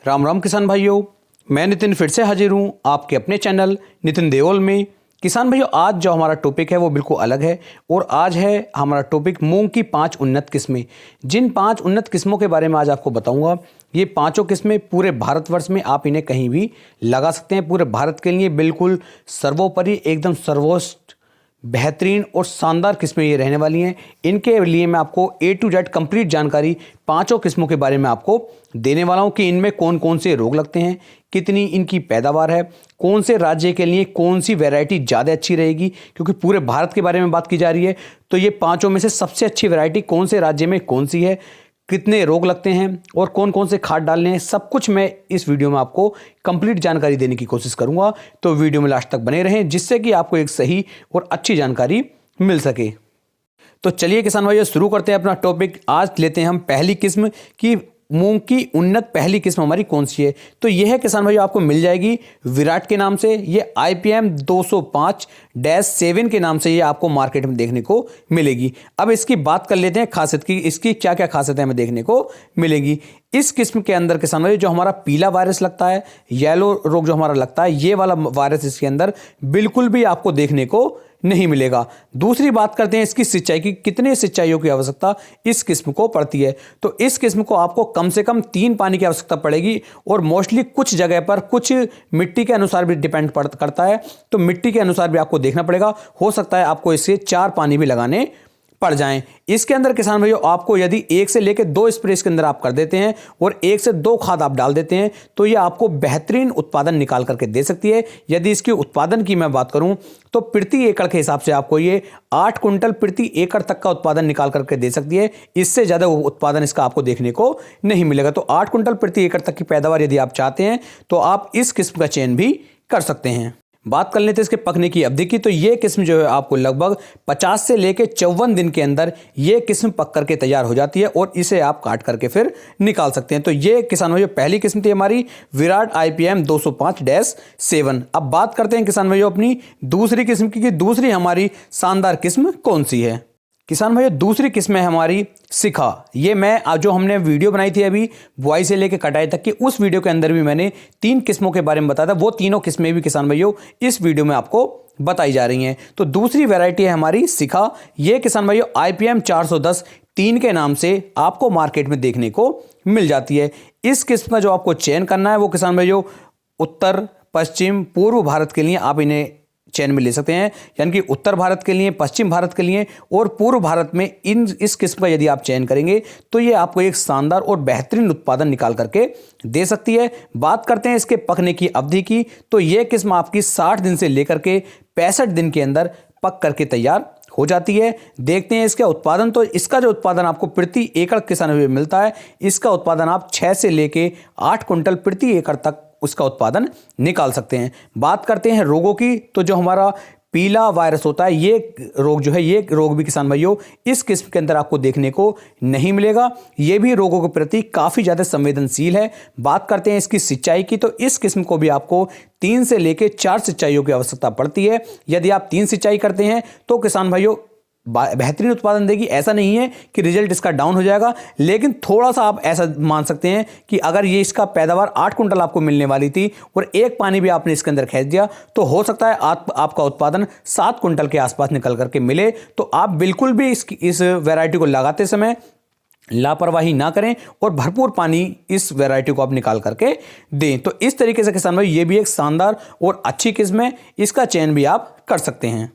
राम राम किसान भाइयों, मैं नितिन फिर से हाजिर हूँ आपके अपने चैनल नितिन देओल में। किसान भाइयों, आज जो हमारा टॉपिक है वो बिल्कुल अलग है और आज है हमारा टॉपिक मूंग की 5 उन्नत किस्में। जिन 5 उन्नत किस्मों के बारे में आज आपको बताऊंगा, ये पांचों किस्में पूरे भारतवर्ष में आप इन्हें कहीं भी लगा सकते हैं। पूरे भारत के लिए बिल्कुल सर्वोपरि, एकदम सर्वोच्च, बेहतरीन और शानदार किस्में ये रहने वाली हैं। इनके लिए मैं आपको A to Z कंप्लीट जानकारी पांचों किस्मों के बारे में आपको देने वाला हूं कि इनमें कौन कौन से रोग लगते हैं, कितनी इनकी पैदावार है, कौन से राज्य के लिए कौन सी वैरायटी ज़्यादा अच्छी रहेगी। क्योंकि पूरे भारत के बारे में बात की जा रही है, तो ये पांचों में से सबसे अच्छी वैरायटी कौन से राज्य में कौन सी है, कितने रोग लगते हैं और कौन कौन से खाद डालने हैं, सब कुछ मैं इस वीडियो में आपको कंप्लीट जानकारी देने की कोशिश करूंगा। तो वीडियो में लास्ट तक बने रहें, जिससे कि आपको एक सही और अच्छी जानकारी मिल सके। तो चलिए किसान भाइयों, शुरू करते हैं अपना टॉपिक। आज लेते हैं हम पहली किस्म की मूंग की उन्नत पहली किस्म हमारी कौन सी है। तो यह है किसान भाइयों, आपको मिल जाएगी विराट के नाम से। ये IPM 205-7 के नाम से ये आपको मार्केट में देखने को मिलेगी। अब इसकी बात कर लेते हैं खासियत की, इसकी क्या क्या खासियतें हमें देखने को मिलेगी। इस किस्म के अंदर किसान भाइयों, जो हमारा पीला वायरस लगता है, येलो रोग जो हमारा लगता है, ये वाला वायरस इसके अंदर बिल्कुल भी आपको देखने को नहीं मिलेगा। दूसरी बात करते हैं इसकी सिंचाई की, कितने सिंचाइयों की आवश्यकता इस किस्म को पड़ती है। तो इस किस्म को आपको कम से कम 3 पानी की आवश्यकता पड़ेगी और मोस्टली कुछ जगह पर कुछ मिट्टी के अनुसार भी डिपेंड करता है, तो मिट्टी के अनुसार भी आपको देखना पड़ेगा। हो सकता है आपको इससे 4 पानी भी लगाने पड़ जाएं। इसके अंदर किसान भाइयों, आपको यदि 1 से लेकर 2 स्प्रे इसके अंदर आप कर देते हैं और 1 से 2 खाद आप डाल देते हैं, तो ये आपको बेहतरीन उत्पादन निकाल करके दे सकती है। यदि इसके उत्पादन की मैं बात करूं, तो प्रति एकड़ के हिसाब से आपको ये 8 कुंटल प्रति एकड़ तक का उत्पादन निकाल करके दे सकती है। इससे ज़्यादा उत्पादन इसका आपको देखने को नहीं मिलेगा। तो 8 कुंटल प्रति एकड़ तक की पैदावार यदि आप चाहते हैं, तो आप इस किस्म का चयन भी कर सकते हैं। बात कर लेते हैं इसके पकने की अवधि की। तो ये किस्म जो है आपको लगभग 50 से लेकर 54 दिन के अंदर ये किस्म पक करके तैयार हो जाती है और इसे आप काट करके फिर निकाल सकते हैं। तो ये किसान भाइयों पहली किस्म थी हमारी विराट IPM 205-7। अब बात करते हैं किसान भाइयों अपनी दूसरी किस्म की कि दूसरी हमारी शानदार किस्म कौन सी है। किसान भाइयों, दूसरी किस्म है हमारी शिखा। ये मैं जो हमने वीडियो बनाई थी अभी बुआई से लेकर कटाई तक की, उस वीडियो के अंदर भी मैंने 3 किस्मों के बारे में बताया था। वो तीनों किस्में भी किसान भाइयों इस वीडियो में आपको बताई जा रही हैं। तो दूसरी वैरायटी है हमारी शिखा। ये किसान भाइयों IPM 410-3 के नाम से आपको मार्केट में देखने को मिल जाती है। इस किस्म का जो आपको चयन करना है वो किसान भाइयों उत्तर, पश्चिम, पूर्व भारत के लिए आप इन्हें चयन में ले सकते हैं। यानी कि उत्तर भारत के लिए, पश्चिम भारत के लिए और पूर्व भारत में इस किस्म का यदि आप चयन करेंगे, तो ये आपको एक शानदार और बेहतरीन उत्पादन निकाल करके दे सकती है। बात करते हैं इसके पकने की अवधि की। तो ये किस्म आपकी 60 दिन से लेकर के 65 दिन के अंदर पक करके तैयार हो जाती है। देखते हैं इसका उत्पादन। तो इसका जो उत्पादन आपको प्रति एकड़ किसान में मिलता है, इसका उत्पादन आप 6 से लेके 8 कुंटल प्रति एकड़ तक उसका उत्पादन निकाल सकते हैं। बात करते हैं रोगों की। तो जो हमारा पीला वायरस होता है, ये रोग जो है, ये रोग भी किसान भाइयों इस किस्म के अंदर आपको देखने को नहीं मिलेगा। ये भी रोगों के प्रति काफ़ी ज़्यादा संवेदनशील है। बात करते हैं इसकी सिंचाई की। तो इस किस्म को भी आपको 3 से लेकर 4 सिंचाइयों की आवश्यकता पड़ती है। यदि आप 3 सिंचाई करते हैं तो किसान भाइयों बेहतरीन उत्पादन देगी। ऐसा नहीं है कि रिजल्ट इसका डाउन हो जाएगा, लेकिन थोड़ा सा आप ऐसा मान सकते हैं कि अगर ये इसका पैदावार 8 कुंटल आपको मिलने वाली थी और 1 पानी भी आपने इसके अंदर खींच दिया, तो हो सकता है आपका उत्पादन 7 कुंटल के आसपास निकल करके मिले। तो आप बिल्कुल भी इस वैरायटी को लगाते समय लापरवाही ना करें और भरपूर पानी इस वैरायटी को आप निकाल करके दें। तो इस तरीके से किसान भाई ये भी एक शानदार और अच्छी किस्म है, इसका चयन भी आप कर सकते हैं।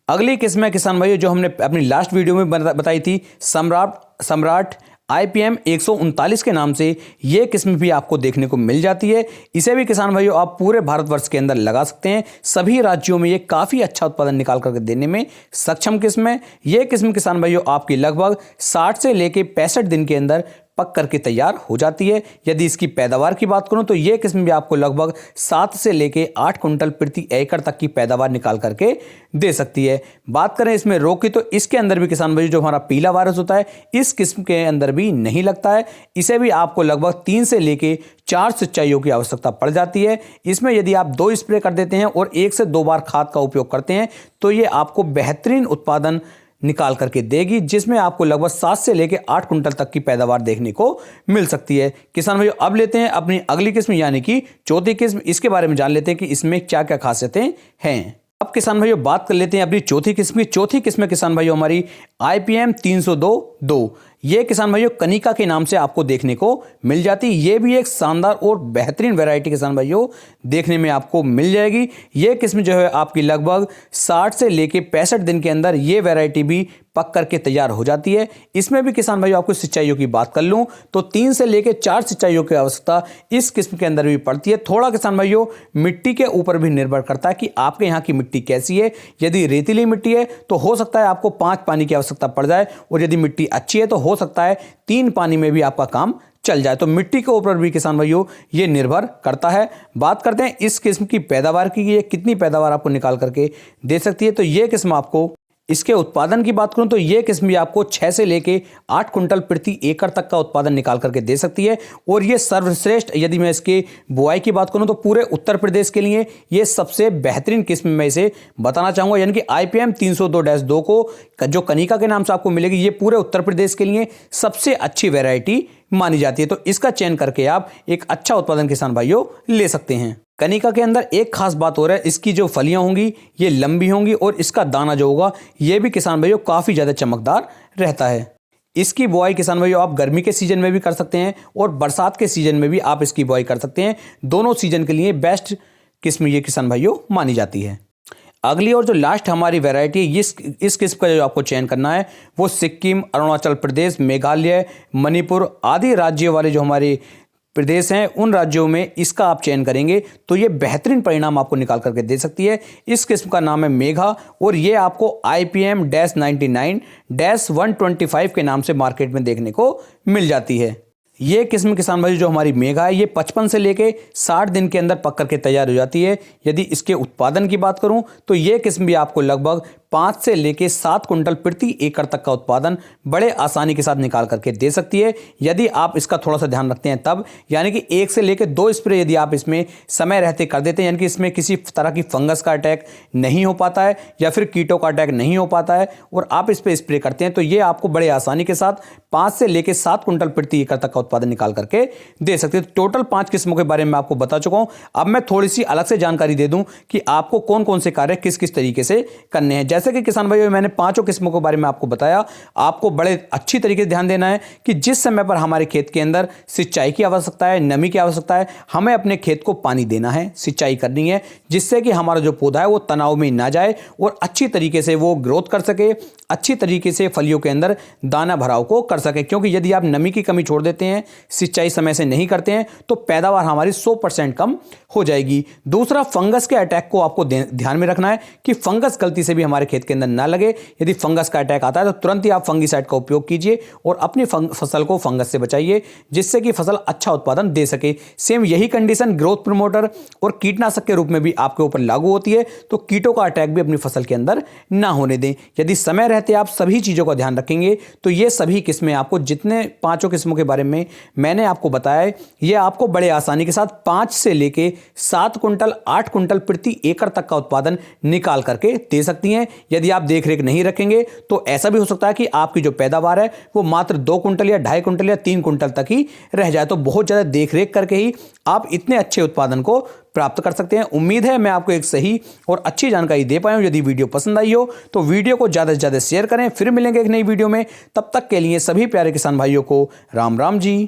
अगली किस्म है किसान भाइयों, जो हमने अपनी लास्ट वीडियो में बताई थी, सम्राट IPM 139 के नाम से ये किस्म भी आपको देखने को मिल जाती है। इसे भी किसान भाइयों आप पूरे भारतवर्ष के अंदर लगा सकते हैं। सभी राज्यों में ये काफ़ी अच्छा उत्पादन निकाल करके देने में सक्षम किस्म है। ये किस्म किसान भाइयों आपकी लगभग 60 से लेके 65 दिन के अंदर पक करके तैयार हो जाती है। यदि इसकी पैदावार की बात करूं, तो ये किस्म भी आपको लगभग 7 से लेके 8 कुंटल प्रति एकड़ तक की पैदावार निकाल करके दे सकती है। बात करें इसमें रोग की, तो इसके अंदर भी किसान भाई जो हमारा पीला वायरस होता है, इस किस्म के अंदर भी नहीं लगता है। इसे भी आपको लगभग 3 से लेके 4 सिंचाइयों की आवश्यकता पड़ जाती है। इसमें यदि आप 2 स्प्रे कर देते हैं और 1 से 2 बार खाद का उपयोग करते हैं, तो ये आपको बेहतरीन उत्पादन निकाल करके देगी, जिसमें आपको लगभग 7 से लेकर 8 कुंटल तक की पैदावार देखने को मिल सकती है। किसान भाइयों, अब लेते हैं अपनी अगली किस्म यानी कि चौथी किस्म। इसके बारे में जान लेते हैं कि इसमें क्या क्या खासियतें हैं। अब किसान भाइयों बात कर लेते हैं अपनी चौथी किस्म की। चौथी किस्म किसान भाइयों हमारी IPM 302-2। ये किसान भाइयों कनिका के नाम से आपको देखने को मिल जाती है। ये भी एक शानदार और बेहतरीन वैरायटी किसान भाइयों देखने में आपको मिल जाएगी। ये किस्म जो है आपकी लगभग 60 से लेके 65 दिन के अंदर ये वैरायटी भी पक करके तैयार हो जाती है। इसमें भी किसान भाइयों आपको सिंचाइयों की बात कर लूं तो 3 से लेके 4 सिंचाइयों की आवश्यकता इस किस्म के अंदर भी पड़ती है। थोड़ा किसान भाइयों मिट्टी के ऊपर भी निर्भर करता है कि आपके यहाँ की मिट्टी कैसी है। यदि रेतीली मिट्टी है तो हो सकता है आपको 5 पानी की आवश्यकता पड़ जाए, और यदि मिट्टी अच्छी है तो हो सकता है 3 पानी में भी आपका काम चल जाए। तो मिट्टी के ऊपर भी किसान भाइयों ये निर्भर करता है। बात करते हैं इस किस्म की पैदावार की, ये कितनी पैदावार आपको निकाल करके दे सकती है। तो ये किस्म आपको, इसके उत्पादन की बात करूं तो ये किस्म भी आपको 6 से लेके 8 कुंटल प्रति एकड़ तक का उत्पादन निकाल करके दे सकती है। और ये सर्वश्रेष्ठ, यदि मैं इसके बुआई की बात करूं तो पूरे उत्तर प्रदेश के लिए ये सबसे बेहतरीन किस्म मैं इसे बताना चाहूंगा। यानी कि IPM 302-2 को जो कनिका के नाम से आपको मिलेगी, ये पूरे उत्तर प्रदेश के लिए सबसे अच्छी वैरायटी मानी जाती है। तो इसका चयन करके आप एक अच्छा उत्पादन किसान भाइयों ले सकते हैं। कनिका के अंदर एक खास बात और है, इसकी जो फलियां होंगी ये लंबी होंगी, और इसका दाना जो होगा ये भी किसान भाइयों काफी ज्यादा चमकदार रहता है। इसकी बुआई किसान भाइयों आप गर्मी के सीजन में भी कर सकते हैं और बरसात के सीजन में भी आप इसकी बुआई कर सकते हैं। दोनों सीजन के लिए बेस्ट किस्म ये किसान भाइयों मानी जाती है। अगली और जो लास्ट हमारी वैरायटी है, इस किस्म का जो आपको चयन करना है वो सिक्किम, अरुणाचल प्रदेश, मेघालय, मणिपुर आदि राज्यों वाले जो हमारे प्रदेश हैं, उन राज्यों में इसका आप चयन करेंगे तो ये बेहतरीन परिणाम आपको निकाल करके दे सकती है। इस किस्म का नाम है मेघा, और ये आपको IPM-99-125 के नाम से मार्केट में देखने को मिल जाती है। ये किस्म किसान भाई जो हमारी मेघा है, ये 55 से लेके 60 दिन के अंदर पक करके तैयार हो जाती है। यदि इसके उत्पादन की बात करूं तो ये किस्म भी आपको लगभग 5 से लेके 7 कुंटल प्रति एकड़ तक का उत्पादन बड़े आसानी के साथ निकाल करके दे सकती है, यदि आप इसका थोड़ा सा ध्यान रखते हैं तब। यानी कि 1 से लेके 2 स्प्रे यदि आप इसमें समय रहते कर देते हैं, यानी कि इसमें किसी तरह की फंगस का अटैक नहीं हो पाता है या फिर कीटों का अटैक नहीं हो पाता है, और आप इस पर स्प्रे करते हैं तो ये आपको बड़े आसानी के साथ 5 से लेके 7 कुंटल प्रति एकड़ तक का उत्पादन निकाल करके दे सकते हैं। टोटल 5 किस्मों के बारे में आपको बता चुका हूं। अब मैं थोड़ी सी अलग से जानकारी दे दूं कि आपको कौन कौन से कार्य किस किस तरीके से करने हैं। जैसे कि किसान भाइयों मैंने 5 किस्मों के बारे में आपको बताया, आपको बड़े अच्छी तरीके से ध्यान देना है कि जिस समय पर हमारे खेत के अंदर सिंचाई की आवश्यकता है, नमी की आवश्यकता है, हमें अपने खेत को पानी देना है, सिंचाई करनी है, जिससे कि हमारा जो पौधा है वो तनाव में ना जाए और अच्छी तरीके से वो ग्रोथ कर सके, अच्छी तरीके से फलियों के अंदर दाना भराव को कर सके। क्योंकि यदि आप नमी की कमी छोड़ देते हैं, सिंचाई समय से नहीं करते हैं, तो पैदावार हमारी 100% कम हो जाएगी। दूसरा, फंगस के अटैक को आपको ध्यान में रखना है कि फंगस गलती से भी हमारे खेत के अंदर ना लगे। यदि फंगस का अटैक आता है तो तुरंत ही आप फंगीसाइड का उपयोग कीजिए और अपनी फसल को फंगस से बचाइए, जिससे कि फसल अच्छा उत्पादन दे सके। सेम यही कंडीशन ग्रोथ प्रमोटर और कीटनाशक के रूप में भी आपके ऊपर लागू होती है, तो कीटों का अटैक भी अपनी फसल के अंदर ना होने दें। यदि समय रहते आप सभी चीजों का ध्यान रखेंगे तो ये सभी किस्में आपको, जितने 5 किस्मों के बारे में मैंने आपको बताया है, ये आपको बड़े आसानी के साथ 5 से लेके 7 कुंटल 8 कुंटल प्रति एकड़ तक का उत्पादन निकाल करके दे सकती हैं। यदि आप देखरेख नहीं रखेंगे तो ऐसा भी हो सकता है कि आपकी जो पैदावार है वो मात्र 2 कुंटल या 2.5 कुंटल या 3 कुंटल तक ही रह जाए। तो बहुत ज्यादा देखरेख करके ही आप इतने अच्छे उत्पादन को प्राप्त कर सकते हैं। उम्मीद है मैं आपको एक सही और अच्छी जानकारी दे पाया हूं। यदि वीडियो पसंद आई हो तो वीडियो को ज्यादा से ज्यादा शेयर करें। फिर मिलेंगे एक नई वीडियो में, तब तक के लिए सभी प्यारे किसान भाइयों को राम राम जी।